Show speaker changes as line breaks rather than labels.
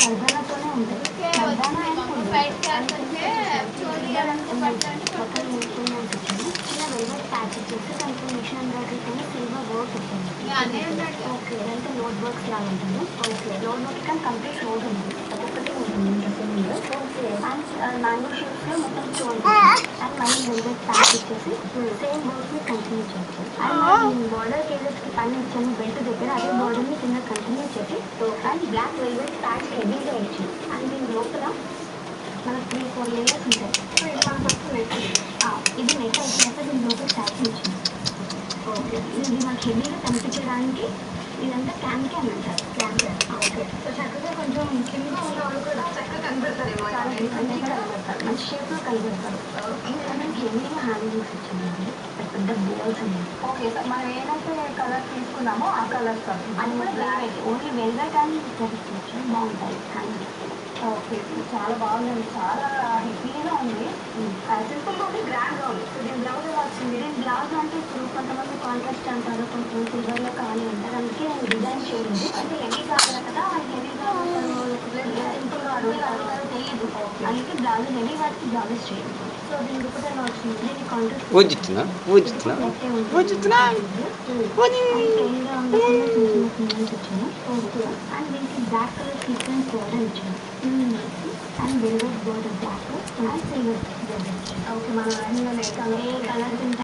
కర్దానాతోనే ఉంటుంది. కర్దానా మొత్తం చిన్న వెల్వెట్ ప్యాచ్ వచ్చేసి దానికి మిషన్ ఎంబ్రాయిడరీతో సిల్వర్ వర్క్ ఉంటుంది. ఓకే, ఇదంతా నోట్ వర్క్స్ లాగా ఉంటుంది. ఓకే, నోట్ వర్క్ కానీ కంప్లీట్ నోట్ ఉంది, ఒక్కొక్కటి ఉంటుంది. ఓకే, అండ్ మ్యాంగో షేప్స్లో మొత్తం స్టోన్ అండ్ మళ్ళీ వెల్వెట్ ప్యాచ్ వచ్చేసి సేమ్ వర్క్ని కంటిన్యూ చేస్తాం. అండ్ బార్డర్ ఏదైతే పైన ఇచ్చాను బెల్ట్ దగ్గర అదే బార్డర్ని కింద కంటిన్యూ చేసి అండ్ బ్లాక్ వెల్వెట్ ప్యాచ్ హెవీగా ఇచ్చి అండ్ దీని లోపల మనకు 3-4 లేయర్స్ ఉంటాయి. సో ఇది మనం ఫస్ట్ నెట్ ఇది నెట్ అయిపోయాక దీని లోపల ప్యాచ్ ఇచ్చింది. ఓకే, ఇది మనకి హెవీగా కనిపించడానికి ఇదంతా క్యాన్ అంటారు. ఓకే, సో చక్కగా కొంచెం కింద ఉన్న వాళ్ళు కూడా చక్కగా కనబడతారేమో, చాలా డిఫరెంట్గా కనబడతారు, మంచి షేప్లో కనబడతారు. ఇంకా మనకి హెవీగా హ్యాంగింగ్స్ ఇచ్చిందండి, పెద్ద బోల్స్ ఉన్నాయి. ఓకే సార్, మనం ఏదైతే కలర్ తీసుకున్నామో ఆ కలర్స్ అది కూడా వెల్వెట్, ఓన్లీ వెల్వెట్ అండ్ ఇచ్చి బాగుంటాయి హ్యాంగింగ్స్. ఓకే, చాలా బాగుందండి, చాలా హెవీగా ఉంది, సింపుల్గా ఉంది, గ్రాండ్గా ఉంది. సో దీని బ్లౌజ్ ఎలా వచ్చింది? దీని బ్లౌజ్ అంటే ఇప్పుడు కొంతమంది కాంట్రాస్ట్ అంటారు, కొంచెం సిల్వర్లో కావాలి అంటారు, అందుకే నేను డిజైన్ చేయండి. అంటే హెవీ కావాలి కదా, హెవీగా సింపుల్గా అడుగుతారు తెలియదు, అందుకే బ్లౌజ్ హెవీ వాటికి బ్లౌజెస్ చేయండి. సో దీని దుప్పటి ఎలా వచ్చింది? దీనికి కాంట్రాస్ట్
ప్లెయిన్గా
ఇచ్చాను. ఓకే, అండ్ దీనికి బ్లాక్ కలర్ సీక్వెన్స్ బోర్డర్ ఇచ్చాను and velvet border black and silver border ఇచ్చాను. ఓకే, మన ఏ కలర్